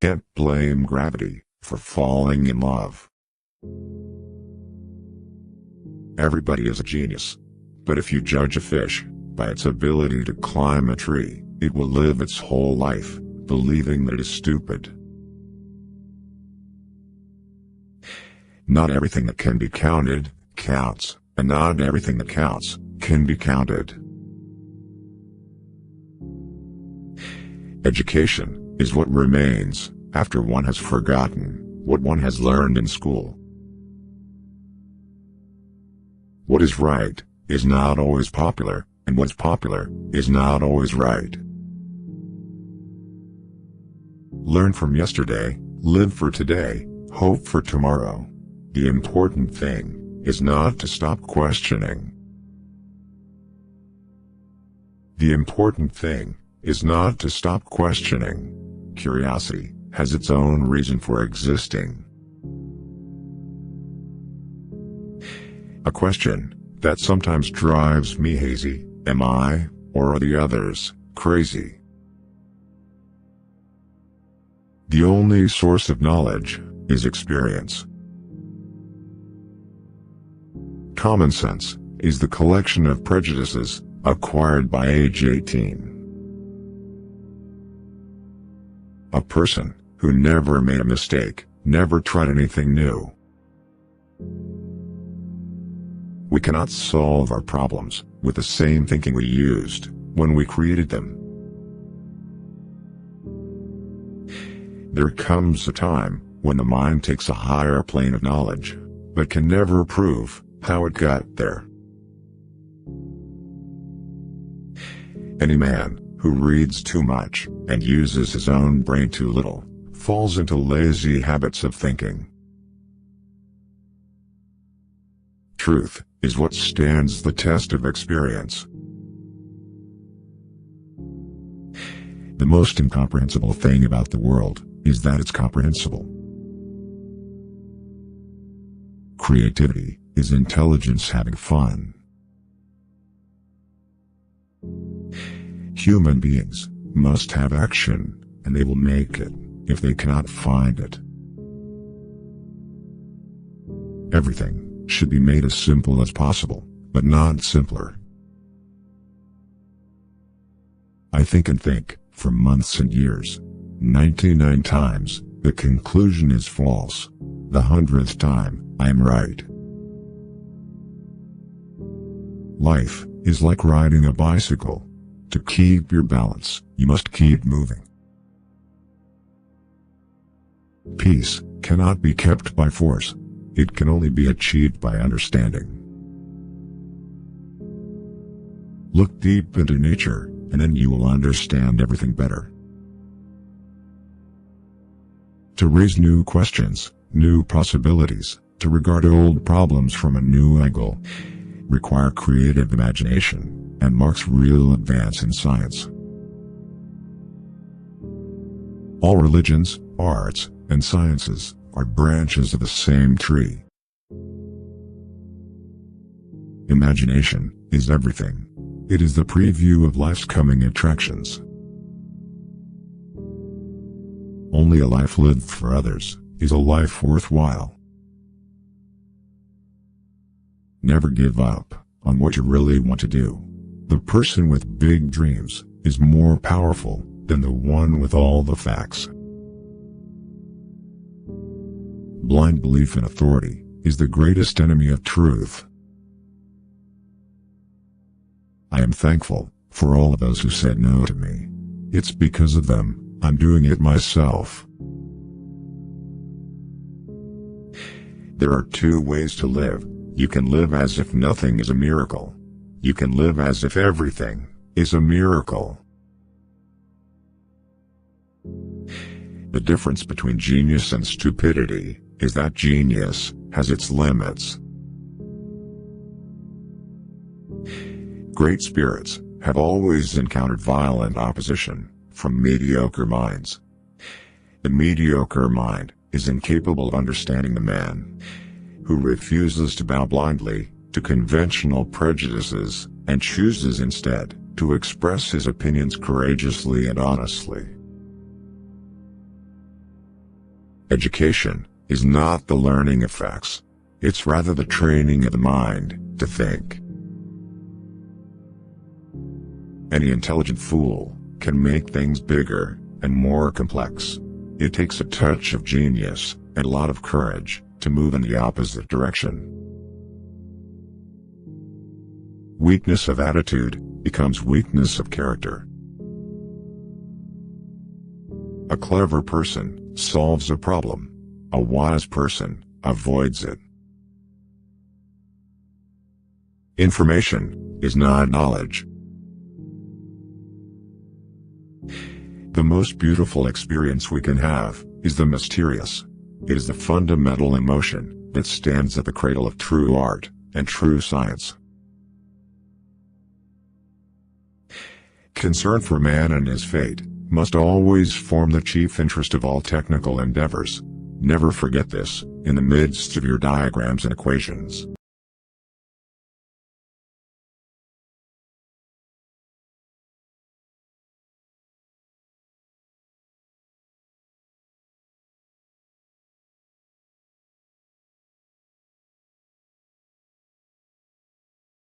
Can't blame gravity for falling in love. Everybody is a genius. But if you judge a fish by its ability to climb a tree, it will live its whole life believing that it is stupid. Not everything that can be counted counts, and not everything that counts can be counted. Education is what remains after one has forgotten what one has learned in school. What is right is not always popular, and what's popular is not always right. Learn from yesterday, live for today, hope for tomorrow. The important thing is not to stop questioning. The important thing is not to stop questioning. Curiosity has its own reason for existing. A question that sometimes drives me hazy: am I, or are the others, crazy? The only source of knowledge is experience. Common sense is the collection of prejudices acquired by age 18. A person who never made a mistake never tried anything new. We cannot solve our problems with the same thinking we used when we created them. There comes a time when the mind takes a higher plane of knowledge, but can never prove how it got there. Any man who reads too much and uses his own brain too little falls into lazy habits of thinking. Truth is what stands the test of experience. The most incomprehensible thing about the world is that it's comprehensible. Creativity is intelligence having fun. Human beings must have action, and they will make it if they cannot find it. Everything should be made as simple as possible, but not simpler. I think and think for months and years. 99 times, the conclusion is false. The 100th time, I am right. Life is like riding a bicycle. To keep your balance, you must keep moving. Peace cannot be kept by force. It can only be achieved by understanding. Look deep into nature, and then you will understand everything better. To raise new questions, new possibilities, to regard old problems from a new angle, require creative imagination, and marks real advance in science. All religions, arts, and sciences are branches of the same tree. Imagination is everything. It is the preview of life's coming attractions. Only a life lived for others is a life worthwhile. Never give up on what you really want to do. The person with big dreams is more powerful than the one with all the facts. Blind belief in authority is the greatest enemy of truth. I am thankful for all of those who said no to me. It's because of them I'm doing it myself. There are two ways to live. You can live as if nothing is a miracle. You can live as if everything is a miracle. The difference between genius and stupidity is that genius has its limits. Great spirits have always encountered violent opposition from mediocre minds. The mediocre mind is incapable of understanding the man who refuses to bow blindly to conventional prejudices and chooses instead to express his opinions courageously and honestly. Education is not the learning of facts. It's rather the training of the mind to think. Any intelligent fool can make things bigger and more complex. It takes a touch of genius and a lot of courage to move in the opposite direction. Weakness of attitude becomes weakness of character. A clever person solves a problem. A wise person avoids it. Information is not knowledge. The most beautiful experience we can have is the mysterious. It is the fundamental emotion that stands at the cradle of true art and true science. Concern for man and his fate must always form the chief interest of all technical endeavors. Never forget this, in the midst of your diagrams and equations.